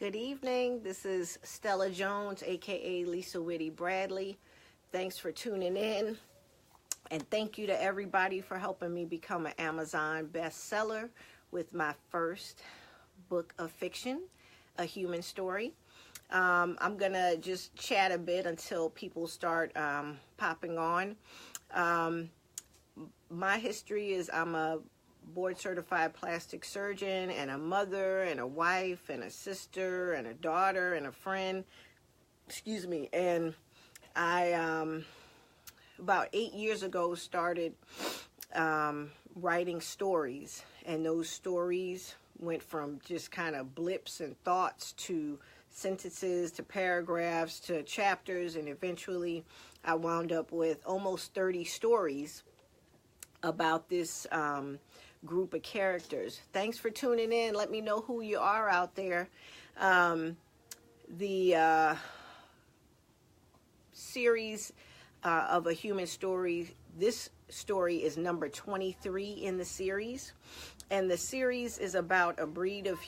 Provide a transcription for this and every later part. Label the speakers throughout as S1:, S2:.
S1: Good evening. This is Stella Jones, aka Lisa Whitty Bradley. Thanks for tuning in. And thank you to everybody for helping me become an Amazon bestseller with my first book of fiction, A Human Story. I'm going to just chat a bit until people start popping on. My history is I'm a board-certified plastic surgeon and a mother and a wife and a sister and a daughter and a friend. Excuse me. And I, about 8 years ago, started writing stories. And those stories went from just kind of blips and thoughts to sentences to paragraphs to chapters. And eventually I wound up with almost 30 stories about this group of characters. Thanks for tuning in. Let me know who you are out there. The series of A Human Story, this story is number 23 in the series, and the series is about a breed of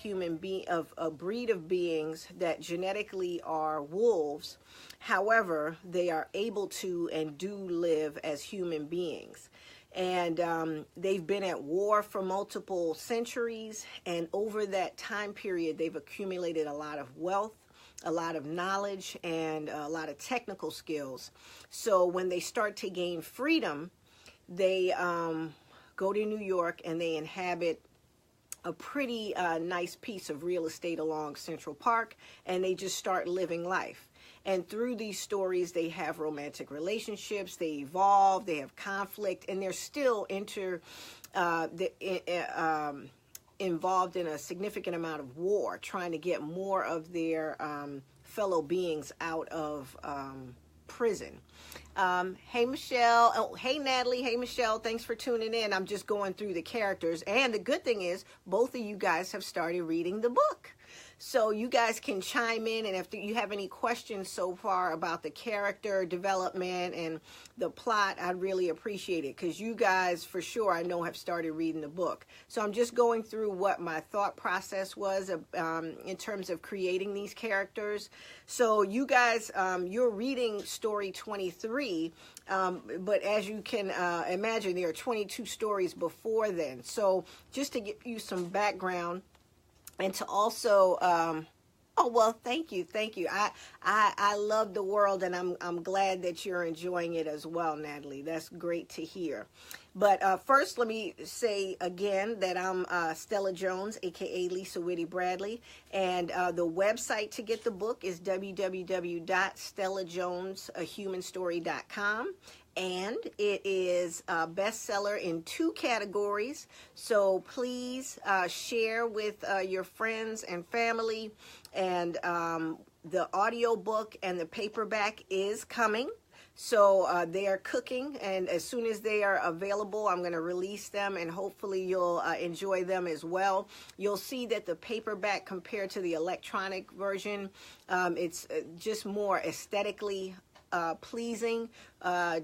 S1: beings that genetically are wolves. However, they are able to and do live as human beings. And they've been at war for multiple centuries, and over that time period, they've accumulated a lot of wealth, a lot of knowledge, and a lot of technical skills. So when they start to gain freedom, they go to New York and they inhabit a pretty nice piece of real estate along Central Park, and they just start living life. And through these stories, they have romantic relationships, they evolve, they have conflict, and they're still involved in a significant amount of war, trying to get more of their fellow beings out of prison. Hey, Michelle. Oh, hey, Natalie. Hey, Michelle. Thanks for tuning in. I'm just going through the characters. And the good thing is, both of you guys have started reading the book. So you guys can chime in, and if you have any questions so far about the character development and the plot, I'd really appreciate it, because you guys, for sure, I know have started reading the book. So I'm just going through what my thought process was in terms of creating these characters. So you guys, you're reading story 23, but as you can imagine, there are 22 stories before then. So just to give you some background, and to also, oh, well, thank you. I love the world, and I'm glad that you're enjoying it as well, Natalie. That's great to hear. But first, let me say again that I'm Stella Jones, aka Lisa Whitty Bradley, and the website to get the book is www.stellajonesahumanstory.com. And it is a bestseller in 2 categories. So please share with your friends and family. And the audio book and the paperback is coming. So they are cooking, and as soon as they are available, I'm going to release them, and hopefully you'll enjoy them as well. You'll see that the paperback, compared to the electronic version, it's just more aesthetically pleasing.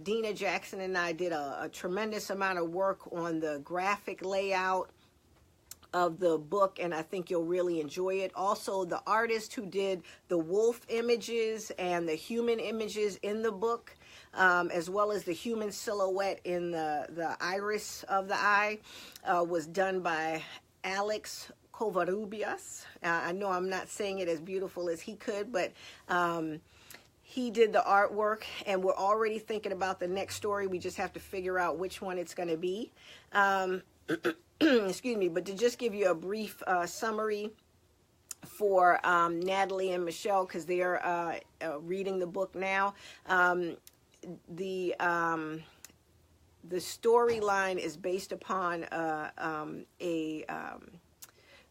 S1: Dina Jackson and I did a tremendous amount of work on the graphic layout of the book, and I think you'll really enjoy it. Also, the artist who did the wolf images and the human images in the book, as well as the human silhouette in the iris of the eye, was done by Alex Covarrubias. I know I'm not saying it as beautiful as he could, but he did the artwork, and we're already thinking about the next story. We just have to figure out which one it's going to be. Excuse me, but to just give you a brief summary for Natalie and Michelle, because they're reading the book now. The storyline is based upon a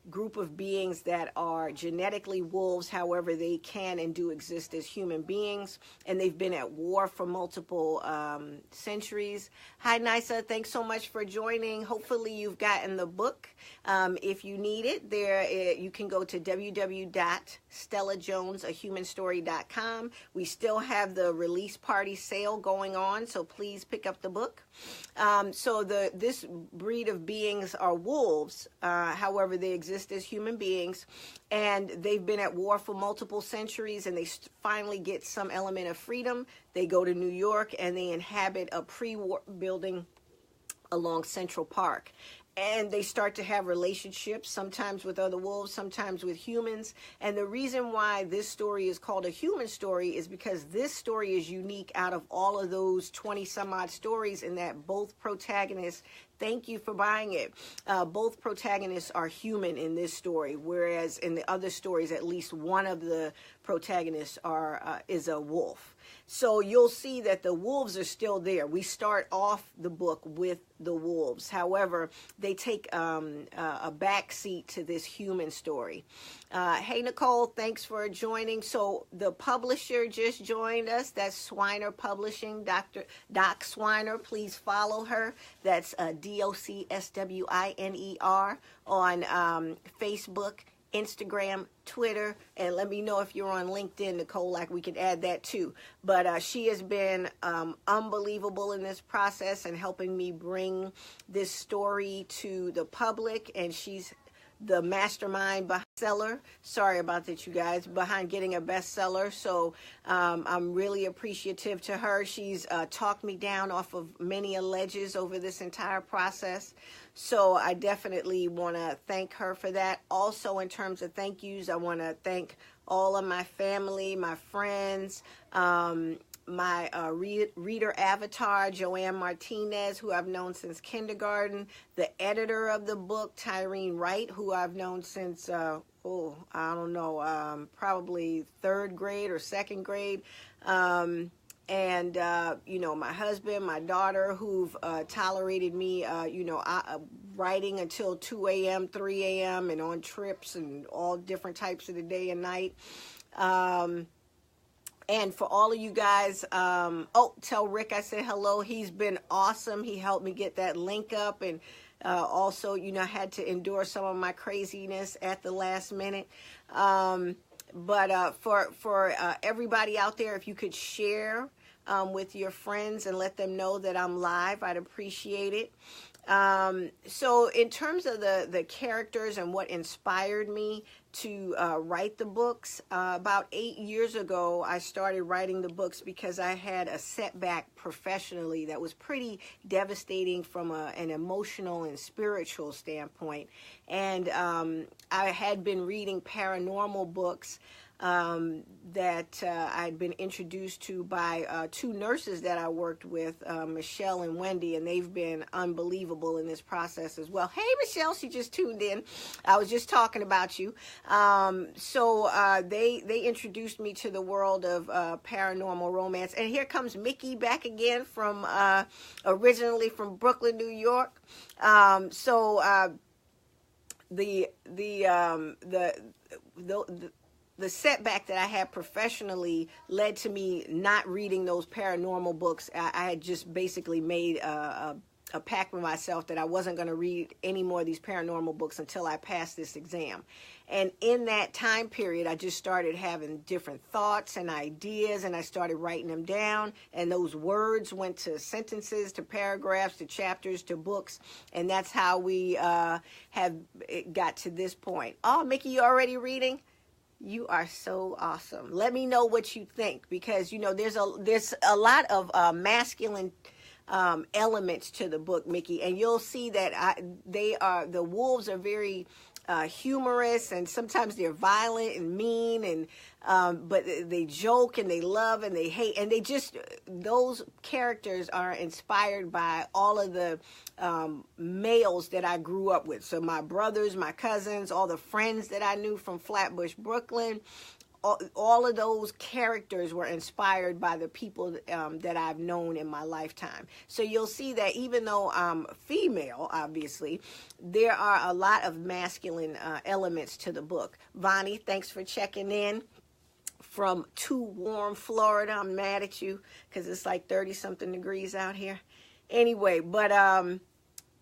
S1: group of beings that are genetically wolves. However, they can and do exist as human beings, and they've been at war for multiple centuries. Hi, Nisa. Thanks so much for joining. Hopefully you've gotten the book. If you need it, you can go to www.stellajonesahumanstory.com. We still have the release party sale going on, so please pick up the book. So this breed of beings are wolves. However, they exist exist as human beings, and they've been at war for multiple centuries, and they finally get some element of freedom. They go to New York, and they inhabit a pre-war building along Central Park. And they start to have relationships, sometimes with other wolves, sometimes with humans. And the reason why this story is called a human story is because this story is unique out of all of those 20 some odd stories, in that both protagonists, thank you for buying it, both protagonists are human in this story, whereas in the other stories, at least one of the protagonists is a wolf. So you'll see that the wolves are still there. We start off the book with the wolves. However, they take a back seat to this human story. Hey, Nicole, thanks for joining. So the publisher just joined us. That's Swiner Publishing, Doc Swiner. Please follow her. That's DOCSWINER on Facebook, Instagram, Twitter, and let me know if you're on LinkedIn, Nicole, like we could add that too. But she has been unbelievable in this process and helping me bring this story to the public, and she's the mastermind behind bestseller. Sorry about that, you guys, behind getting a bestseller. So I'm really appreciative to her. She's talked me down off of many ledges over this entire process. So I definitely want to thank her for that. Also, in terms of thank yous, I want to thank all of my family, my friends, my reader avatar, Joanne Martinez, who I've known since kindergarten, the editor of the book, Tyrene Wright, who I've known since, I don't know, probably third grade or second grade. And my husband, my daughter, who've tolerated me, writing until 2 a.m., 3 a.m., and on trips and all different types of the day and night. And for all of you guys, tell Rick I said hello. He's been awesome. He helped me get that link up, and also, I had to endure some of my craziness at the last minute. But for everybody out there, if you could share with your friends and let them know that I'm live, I'd appreciate it. So in terms of the characters and what inspired me to write the books, about 8 years ago, I started writing the books because I had a setback professionally that was pretty devastating from an emotional and spiritual standpoint. And I had been reading paranormal books that I'd been introduced to by two nurses that I worked with, Michelle and Wendy, and they've been unbelievable in this process as well. Hey, Michelle, she just tuned in. I was just talking about you. So they introduced me to the world of paranormal romance. And here comes Mickey back again from originally from Brooklyn, New York. The setback that I had professionally led to me not reading those paranormal books. I had just basically made a pact with myself that I wasn't going to read any more of these paranormal books until I passed this exam. And in that time period, I just started having different thoughts and ideas, and I started writing them down. And those words went to sentences, to paragraphs, to chapters, to books. And that's how we have got to this point. Oh, Mickey, you already reading? You are so awesome. Let me know what you think, because there's a lot of masculine elements to the book, Mickey, and you'll see that the wolves are very humorous, and sometimes they're violent and mean, and but they joke and they love and they hate, and those characters are inspired by all of the males that I grew up with. So my brothers, my cousins, all the friends that I knew from Flatbush, Brooklyn, all of those characters were inspired by the people that I've known in my lifetime. So you'll see that even though I'm female, obviously, there are a lot of masculine elements to the book. Vonnie, thanks for checking in from too warm Florida. I'm mad at you because it's like 30-something degrees out here. Anyway, but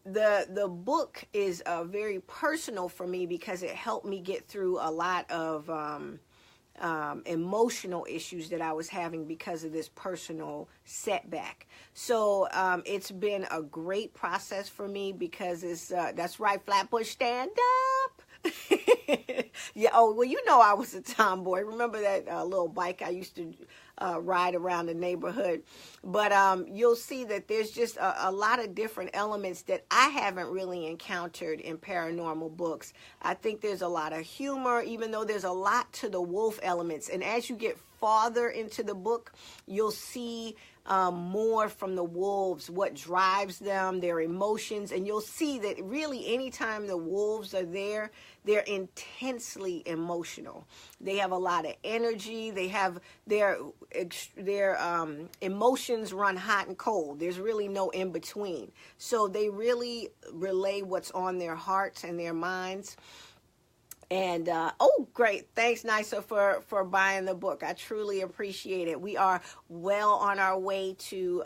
S1: the book is very personal for me because it helped me get through a lot of emotional issues that I was having because of this personal setback. So it's been a great process for me because it's that's right, Flatbush, stand up. Yeah. Oh, well, you know I was a tomboy. Remember that little bike I used to ride around the neighborhood? But you'll see that there's just a lot of different elements that I haven't really encountered in paranormal books. I think there's a lot of humor, even though there's a lot to the wolf elements. And as you get farther into the book, you'll see more from the wolves, what drives them, their emotions, and you'll see that really anytime the wolves are there, they're intensely emotional. They have a lot of energy. They have their emotions run hot and cold. There's really no in between. So they really relay what's on their hearts and their minds. And, oh, great. Thanks, Nisa, for buying the book. I truly appreciate it. We are well on our way to,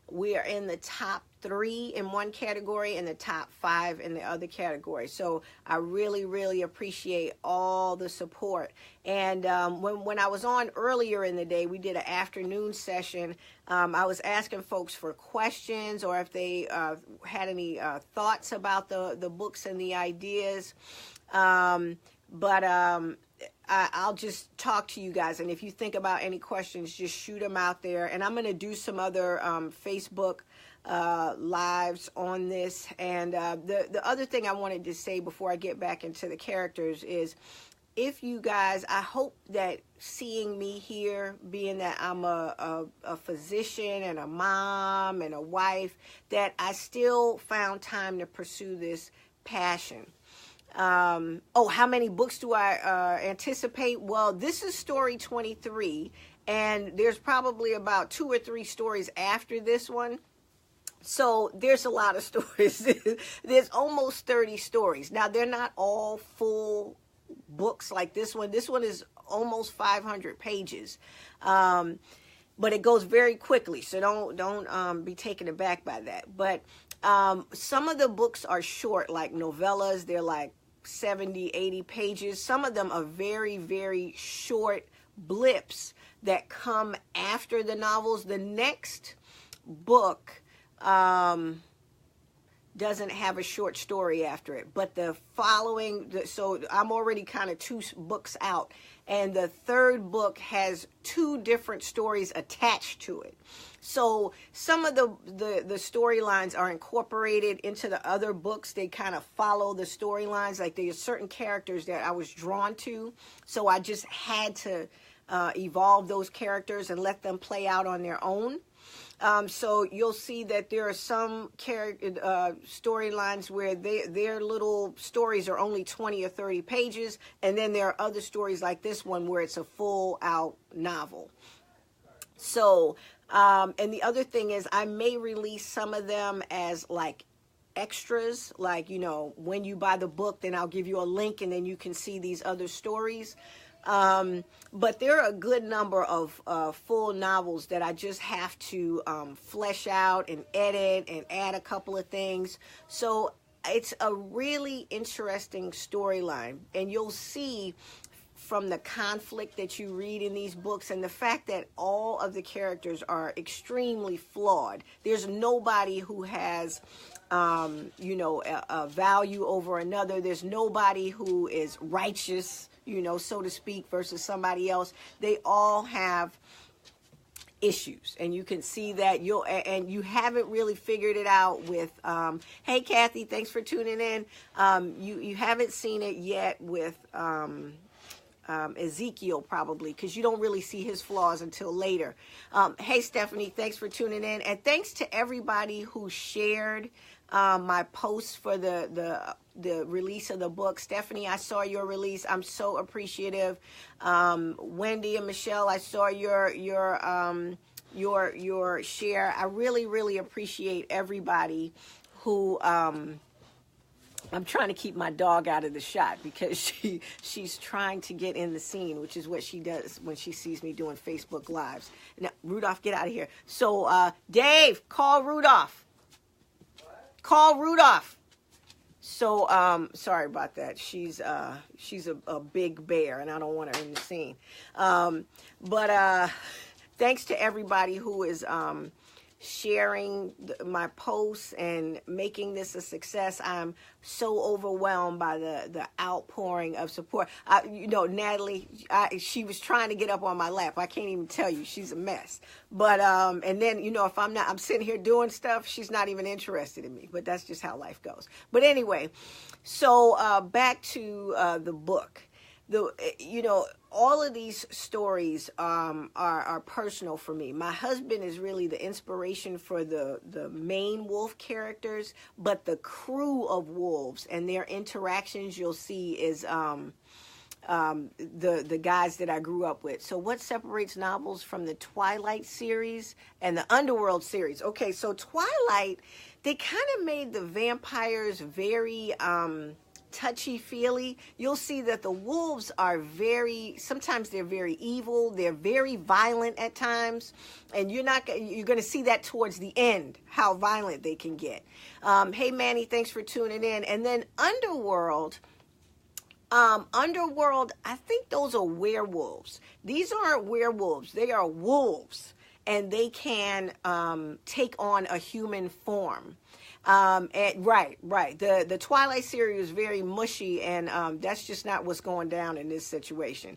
S1: we are in the top 3 in one category and the top 5 in the other category. So I really, really appreciate all the support. And when I was on earlier in the day, we did an afternoon session. I was asking folks for questions or if they had any thoughts about the books and the ideas. I'll just talk to you guys, and if you think about any questions, just shoot them out there. And I'm going to do some other Facebook lives on this. And the other thing I wanted to say before I get back into the characters is, if you guys, I hope that seeing me here, being that I'm a physician and a mom and a wife, that I still found time to pursue this passion. How many books do I anticipate? Well, this is story 23, and there's probably about 2 or 3 stories after this one. So there's a lot of stories. There's almost 30 stories. Now, they're not all full books like this one. This one is almost 500 pages. But it goes very quickly, so don't be taken aback by that. But some of the books are short, like novellas. They're like 70, 80 pages. Some of them are very, very short blips that come after the novels. The next book doesn't have a short story after it, but the following, so I'm already kind of 2 books out, and the 3rd book has 2 different stories attached to it. So some of the storylines are incorporated into the other books. They kind of follow the storylines. Like there's certain characters that I was drawn to, so I just had to evolve those characters and let them play out on their own. So you'll see that there are some storylines where their little stories are only 20 or 30 pages, and then there are other stories like this one where it's a full-out novel. So, and the other thing is I may release some of them as like extras, like, you know, when you buy the book, then I'll give you a link and then you can see these other stories. But there are a good number of full novels that I just have to flesh out and edit and add a couple of things. So it's a really interesting storyline, and you'll see from the conflict that you read in these books and the fact that all of the characters are extremely flawed. There's nobody who has a value over another. There's nobody who is righteous, so to speak, versus somebody else. They all have issues, and you can see that you haven't really figured it out with hey Kathy, thanks for tuning in. You haven't seen it yet with Ezekiel, probably, because you don't really see his flaws until later. Hey Stephanie, thanks for tuning in, and thanks to everybody who shared my post for the release of the book. Stephanie, I saw your release. I'm so appreciative. Wendy and Michelle, I saw your share. I really, really appreciate everybody who I'm trying to keep my dog out of the shot because she's trying to get in the scene, which is what she does when she sees me doing Facebook Lives. Now, Rudolph, get out of here. So, Dave, call Rudolph. Call Rudolph. So, sorry about that. She's a big bear, and I don't want her in the scene. But thanks to everybody who is sharing my posts and making this a success. I'm so overwhelmed by the outpouring of support. Natalie, she was trying to get up on my lap. I can't even tell you, she's a mess. But and then if I'm sitting here doing stuff, she's not even interested in me. But that's just how life goes. But anyway, so back to the book. All of these stories are personal for me. My husband is really the inspiration for the main wolf characters, but the crew of wolves and their interactions you'll see is the guys that I grew up with. So what separates novels from the Twilight series and the Underworld series? Okay, so Twilight, they kind of made the vampires very touchy-feely. You'll see that the wolves are sometimes they're very evil, they're very violent at times, and you're going to see that towards the end, how violent they can get. Hey Manny, thanks for tuning in. And then Underworld, I think those are werewolves. These aren't werewolves, they are wolves, and they can take on a human form. Right. The Twilight series is very mushy, and that's just not what's going down in this situation.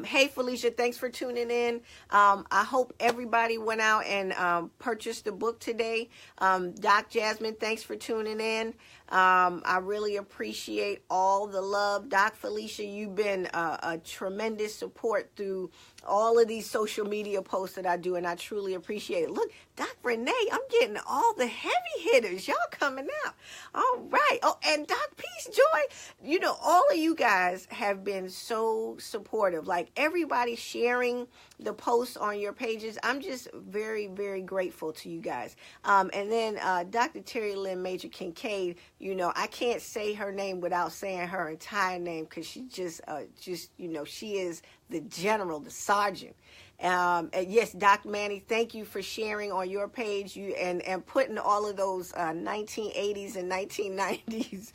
S1: Hey Felicia, thanks for tuning in. I hope everybody went out and purchased the book today. Doc Jasmine, thanks for tuning in. I really appreciate all the love. Doc Felicia, you've been a tremendous support through all of these social media posts that I do, and I truly appreciate it. Look, Doc Renee, I'm getting all the heavy hitters. Y'all coming out. All right. Oh, and Doc Peace Joy, all of you guys have been so supportive. Like everybody sharing the posts on your pages. I'm just very, very grateful to you guys. And then Dr. Terry Lynn Major Kincaid, I can't say her name without saying her entire name because she just she is the general, the sergeant. And yes, Dr. Manny, thank you for sharing on your page and putting all of those 1980s and 1990s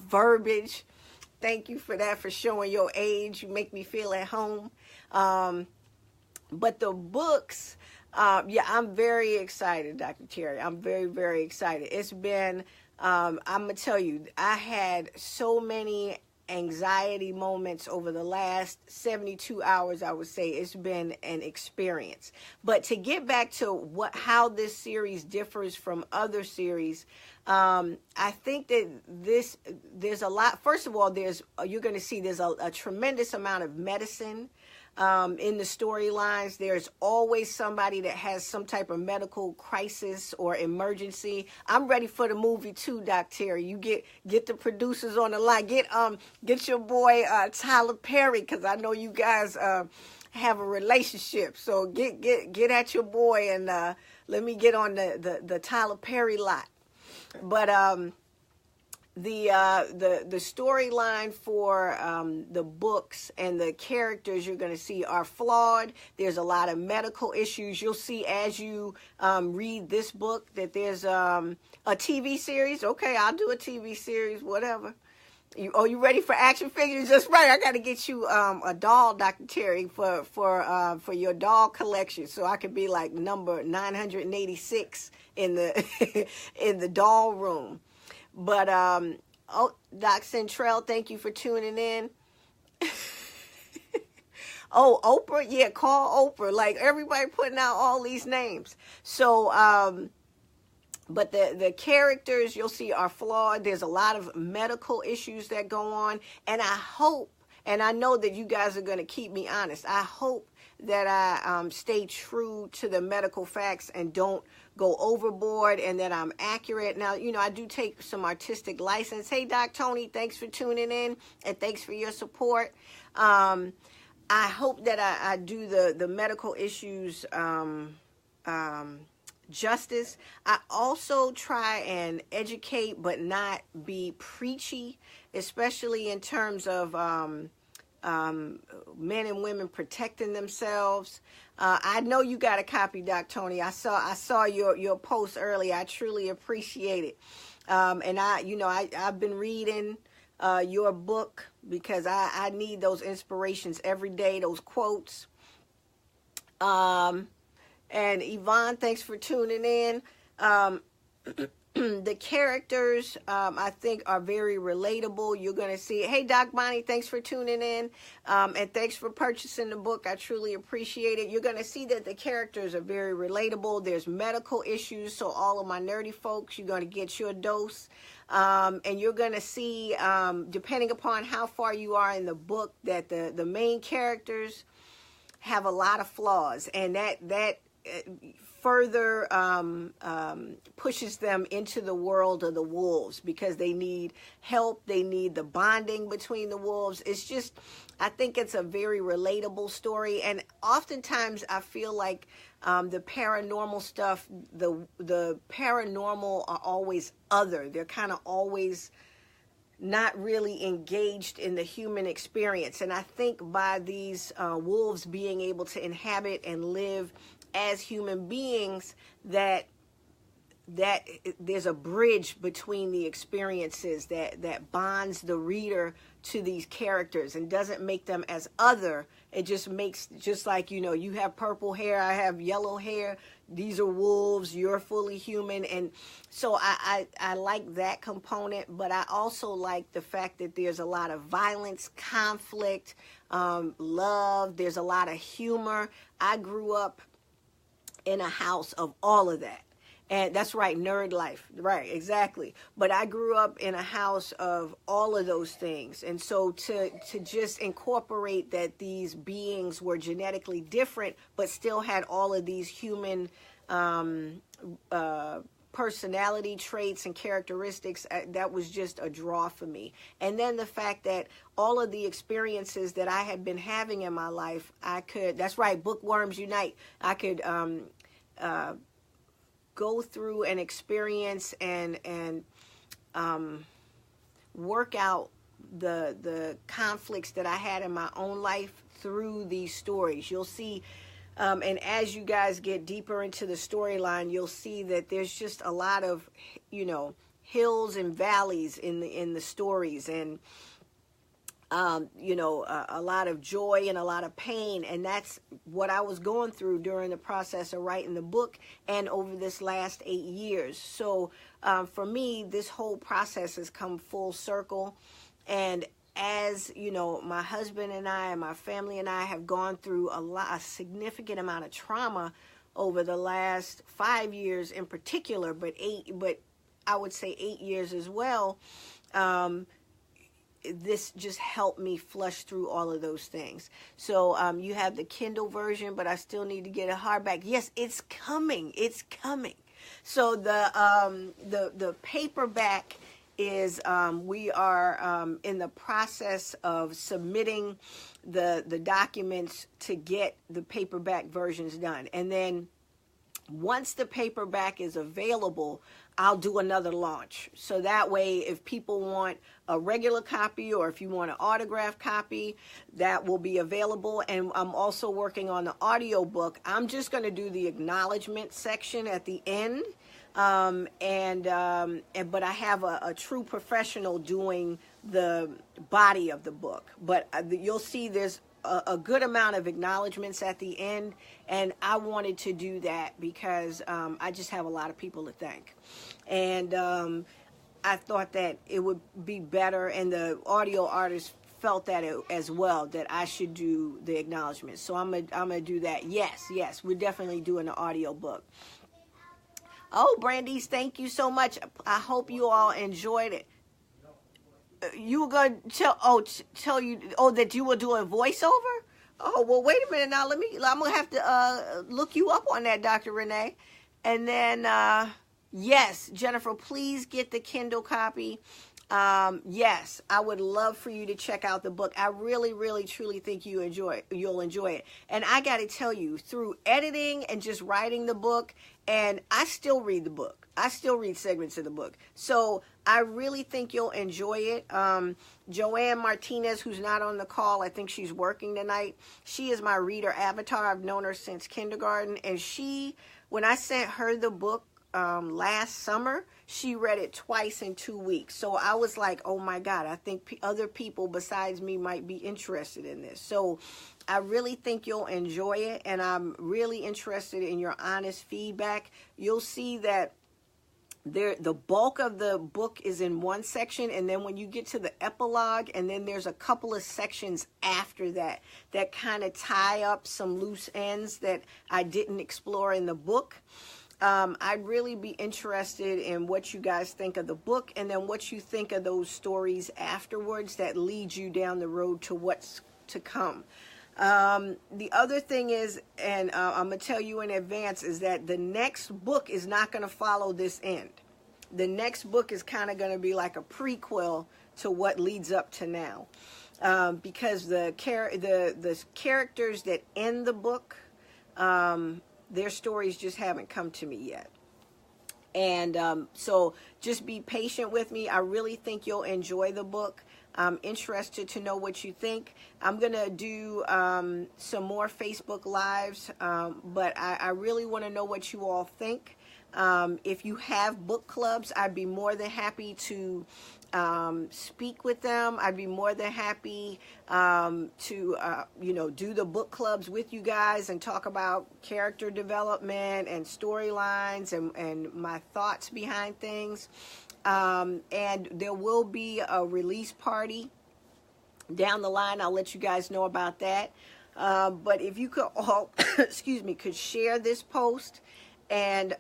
S1: verbiage. Thank you for that, for showing your age. You make me feel at home. But the books, I'm very excited, Dr. Terry. I'm very, very excited. It's been, I'm going to tell you, I had so many anxiety moments over the last 72 hours. I would say it's been an experience. But to get back to how this series differs from other series, I think that there's a lot. First of all, you're going to see there's a tremendous amount of medicine in the storylines. There's always somebody that has some type of medical crisis or emergency. I'm ready for the movie too, Doc Terry. You get the producers on the line. Get your boy Tyler Perry, because I know you guys have a relationship. So get at your boy and let me get on the Tyler Perry lot. But the storyline for the books and the characters you're going to see are flawed. There's a lot of medical issues. You'll see as you read this book that there's a TV series. Okay, I'll do a TV series, whatever. You ready for action figures? Just right. I got to get you a doll, Dr. Terry, for your doll collection, so I could be like number 986 in the in the doll room. But Doc Centrell, thank you for tuning in. Oh, Oprah, yeah, call Oprah. Like everybody putting out all these names. So but the characters you'll see are flawed. There's a lot of medical issues that go on, and I hope, and I know that you guys are going to keep me honest. I hope that I stay true to the medical facts and don't go overboard, and that I'm accurate. Now, I do take some artistic license. Hey, Doc Tony, thanks for tuning in, and thanks for your support. I hope that I do the medical issues justice. I also try and educate, but not be preachy, especially in terms of men and women protecting themselves. I know you got a copy, Doc Tony. I saw your post earlier. I truly appreciate it. And I've been reading your book because I need those inspirations every day, those quotes. And Yvonne, thanks for tuning in. The characters, I think, are very relatable. You're going to see. Hey, Doc Bonnie, thanks for tuning in. And thanks for purchasing the book. I truly appreciate it. You're going to see that the characters are very relatable. There's medical issues. So all of my nerdy folks, you're going to get your dose. And you're going to see, depending upon how far you are in the book, that the main characters have a lot of flaws. And that further pushes them into the world of the wolves, because they need help. They need the bonding between the wolves. It's just, I think it's a very relatable story. And oftentimes I feel like the paranormal stuff, the paranormal are always other. They're kind of always not really engaged in the human experience. And I think by these wolves being able to inhabit and live as human beings, that there's a bridge between the experiences that bonds the reader to these characters and doesn't make them as other. It just makes, just like, you have purple hair, I have yellow hair, these are wolves, you're fully human. And so I like that component, but I also like the fact that there's a lot of violence, conflict, love, there's a lot of humor. I grew up in a house of all of that. And that's right, nerd life. Right, exactly. But I grew up in a house of all of those things. And so to just incorporate that these beings were genetically different, but still had all of these human personality traits and characteristics, that was just a draw for me. And then the fact that all of the experiences that I had been having in my life, that's right, bookworms unite. I could go through and experience and work out the conflicts that I had in my own life through these stories. You'll see, and as you guys get deeper into the storyline, you'll see that there's just a lot of, hills and valleys in the stories, and a lot of joy and a lot of pain. And that's what I was going through during the process of writing the book and over this last 8 years. So for me, this whole process has come full circle. And as my husband and I and my family and I have gone through a significant amount of trauma over the last 5 years in particular, but I would say 8 years as well. This just helped me flush through all of those things. So you have the Kindle version, but I still need to get a hardback. Yes, it's coming. It's coming. So the paperback is, we are in the process of submitting the documents to get the paperback versions done. And then once the paperback is available, I'll do another launch. So that way, if people want a regular copy or if you want an autographed copy, that will be available. And I'm also working on the audio book. I'm just going to do the acknowledgement section at the end. But I have a true professional doing the body of the book. But you'll see there's a good amount of acknowledgments at the end, and I wanted to do that because I just have a lot of people to thank. And I thought that it would be better, and the audio artist felt that as well, that I should do the acknowledgments. So I'm gonna do that. Yes, we're definitely doing the audio book. Oh, Brandy's, thank you so much. I hope you all enjoyed it. You were going to tell you that you will do a voiceover? Oh, well, wait a minute now. I'm going to have to look you up on that, Dr. Renee. And then, yes, Jennifer, please get the Kindle copy. Yes, I would love for you to check out the book. I really, really, truly think you'll enjoy it. And I got to tell you, through editing and just writing the book, and I still read the book. I still read segments of the book. So I really think you'll enjoy it. Joanne Martinez, who's not on the call, I think she's working tonight. She is my reader avatar. I've known her since kindergarten. And when I sent her the book last summer. She read it twice in 2 weeks. So I was like, oh my God, I think other people besides me might be interested in this. So I really think you'll enjoy it. And I'm really interested in your honest feedback. You'll see that the bulk of the book is in one section, and then when you get to the epilogue, and then there's a couple of sections after that that kind of tie up some loose ends that I didn't explore in the book. I'd really be interested in what you guys think of the book, and then what you think of those stories afterwards that lead you down the road to what's to come. The other thing is, and I'm going to tell you in advance, is that the next book is not going to follow this end. The next book is kind of going to be like a prequel to what leads up to now. Because the characters that end the book, their stories just haven't come to me yet. And so just be patient with me. I really think you'll enjoy the book. I'm interested to know what you think. I'm going to do some more Facebook Lives, but I really want to know what you all think. If you have book clubs, I'd be more than happy to speak with them. I'd be more than happy to, do the book clubs with you guys and talk about character development and storylines and my thoughts behind things. And there will be a release party down the line. I'll let you guys know about that. But if you could all, could share this post and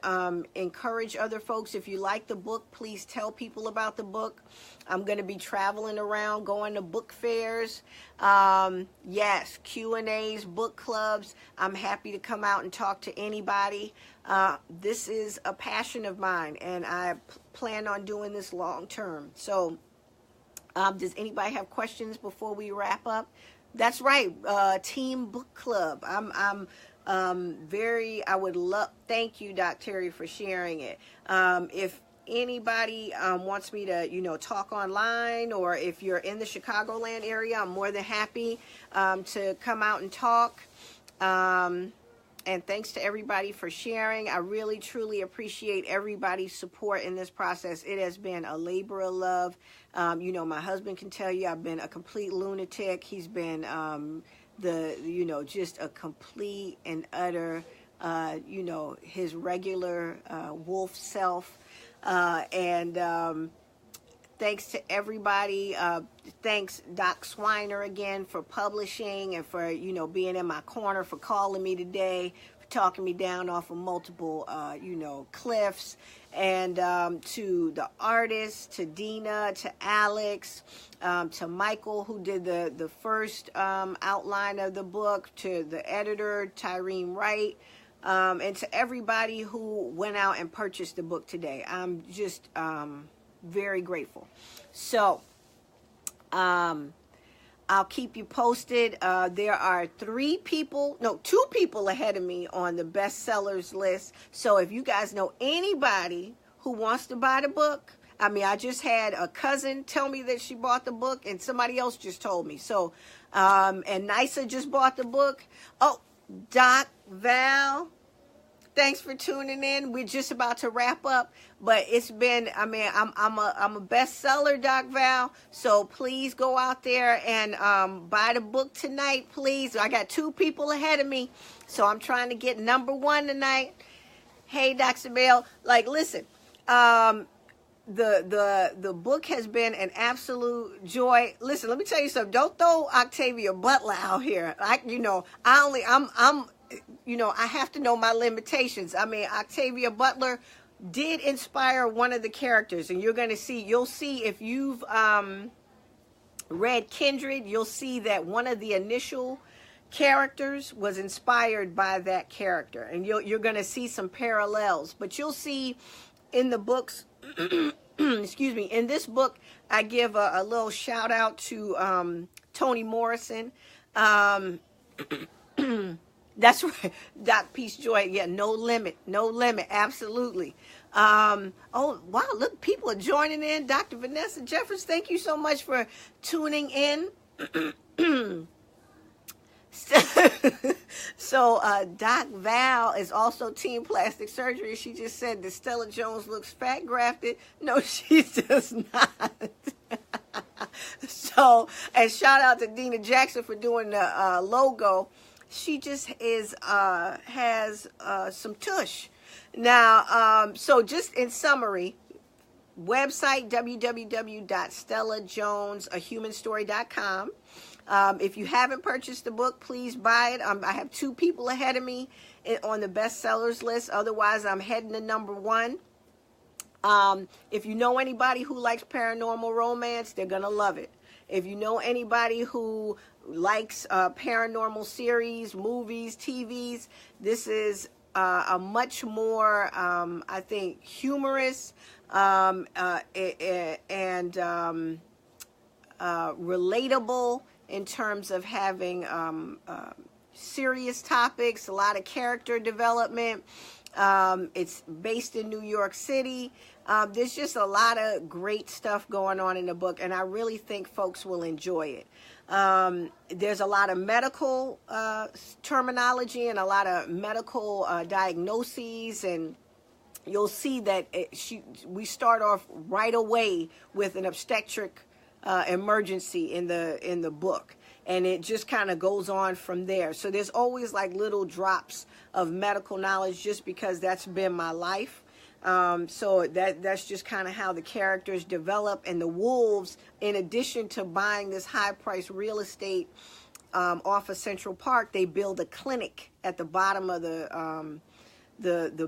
S1: encourage other folks. If you like the book, please tell people about the book. I'm going to be traveling around, going to book fairs. Yes, Q&As, book clubs. I'm happy to come out and talk to anybody. This is a passion of mine, and I plan on doing this long term. So does anybody have questions before we wrap up? That's right, Team Book Club. I would love, thank you, Doc Terry, for sharing it. If anybody wants me to, talk online, or if you're in the Chicagoland area, I'm more than happy to come out and talk. And thanks to everybody for sharing. I really, truly appreciate everybody's support in this process. It has been a labor of love. My husband can tell you I've been a complete lunatic. He's been just a complete and utter, his regular wolf self. Thanks to everybody. Thanks, Doc Swiner, again, for publishing and for, being in my corner, for calling me today, for talking me down off of multiple, cliffs. And to the artists, to Dina, to Alex, to Michael, who did the first outline of the book, to the editor, Tyrene Wright, and to everybody who went out and purchased the book today. I'm just very grateful. So I'll keep you posted. There are 2 people ahead of me on the bestsellers list. So if you guys know anybody who wants to buy the book, I just had a cousin tell me that she bought the book, and somebody else just told me. So, and Nisa just bought the book. Oh, Doc Val, thanks for tuning in. We're just about to wrap up, but it's been, I'm a bestseller, Doc Val. So please go out there and buy the book tonight, please. I got 2 people ahead of me, so I'm trying to get number 1 tonight. Hey, Dr. Bell, listen, the book has been an absolute joy. Listen, let me tell you something. Don't throw Octavia Butler out here. I have to know my limitations. Octavia Butler did inspire one of the characters, and you'll see if you've read Kindred, you'll see that one of the initial characters was inspired by that character, and you're going to see some parallels. But you'll see in the books, in this book, I give a little shout out to Toni Morrison. That's right, Doc Peace Joy. Yeah, no limit, absolutely. Oh, wow, look, people are joining in. Dr. Vanessa Jeffers, thank you so much for tuning in. So So Doc Val is also Team Plastic Surgery. She just said that Stella Jones looks fat grafted. No, she does not. So, and shout out to Dina Jackson for doing the logo. She just has some tush. Now, so just in summary, website www.stellajonesahumanstory.com. If you haven't purchased the book, please buy it. I have 2 people ahead of me on the bestsellers list. Otherwise, I'm heading to number 1. If you know anybody who likes paranormal romance, they're going to love it. If you know anybody who likes paranormal series, movies, TVs, this is a much more, I think, humorous and relatable in terms of having serious topics, a lot of character development. It's based in New York City. There's just a lot of great stuff going on in the book, and I really think folks will enjoy it. There's a lot of medical terminology and a lot of medical diagnoses, and you'll see that we start off right away with an obstetric emergency in the book, and it just kind of goes on from there. So there's always like little drops of medical knowledge, just because that's been my life. So that's just kind of how the characters develop. And the wolves, in addition to buying this high-priced real estate off of Central Park, they build a clinic at the bottom of the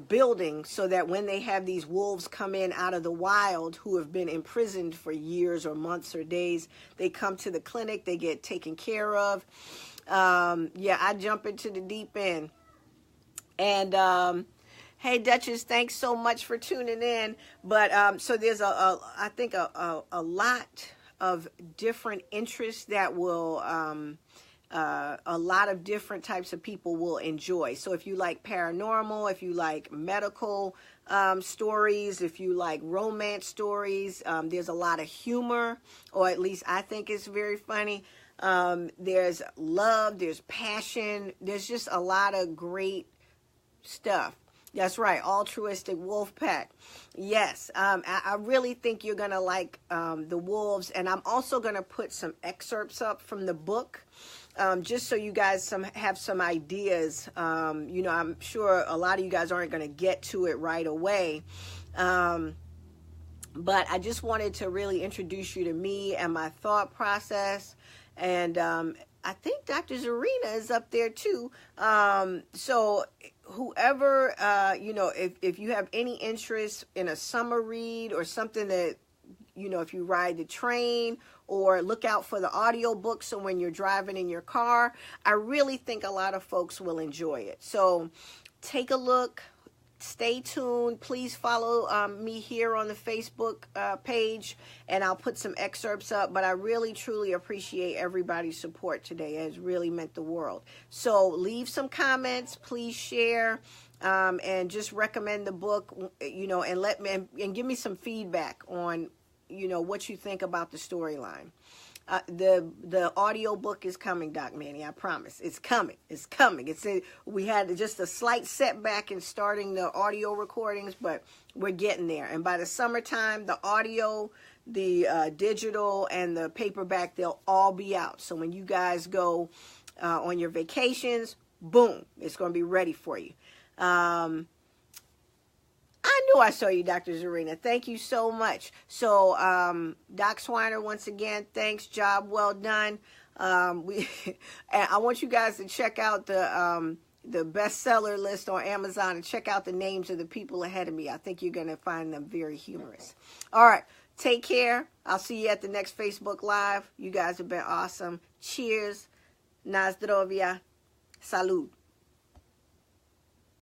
S1: building, so that when they have these wolves come in out of the wild who have been imprisoned for years or months or days, they come to the clinic, they get taken care of. Yeah, I jump into the deep end. And hey, Duchess, thanks so much for tuning in. But so there's I think a lot of different interests that will a lot of different types of people will enjoy. So if you like paranormal, if you like medical stories, if you like romance stories, there's a lot of humor, or at least I think it's very funny. There's love, there's passion, there's just a lot of great stuff. That's right, altruistic wolf pack. Yes, I really think you're going to like the wolves. And I'm also going to put some excerpts up from the book, just so you guys have some ideas. You know, I'm sure a lot of you guys aren't going to get to it right away. But I just wanted to really introduce you to me and my thought process. And I think Dr. Zarina is up there too. So whoever, you know, if you have any interest in a summer read or something that, you know, if you ride the train, or look out for the audio book, so when you're driving in your car, I really think a lot of folks will enjoy it. So take a look. Stay tuned. Please follow me here on the Facebook page, and I'll put some excerpts up. But I really, truly appreciate everybody's support today. It has really meant the world. So leave some comments. Please share, and just recommend the book, you know, and let me and give me some feedback on, you know, what you think about the storyline. The audio book is coming, Doc Manny. I promise. It's coming. It's coming. We had just a slight setback in starting the audio recordings, but we're getting there. And by the summertime, the audio, the digital, and the paperback, they'll all be out. So when you guys go on your vacations, boom, it's going to be ready for you. I knew I saw you, Dr. Zarina. Thank you so much. So, Doc Swiner, once again, thanks. Job well done. And I want you guys to check out the bestseller list on Amazon and check out the names of the people ahead of me. I think you're going to find them very humorous. All right. Take care. I'll see you at the next Facebook Live. You guys have been awesome. Cheers. Na zdrowie. Salud.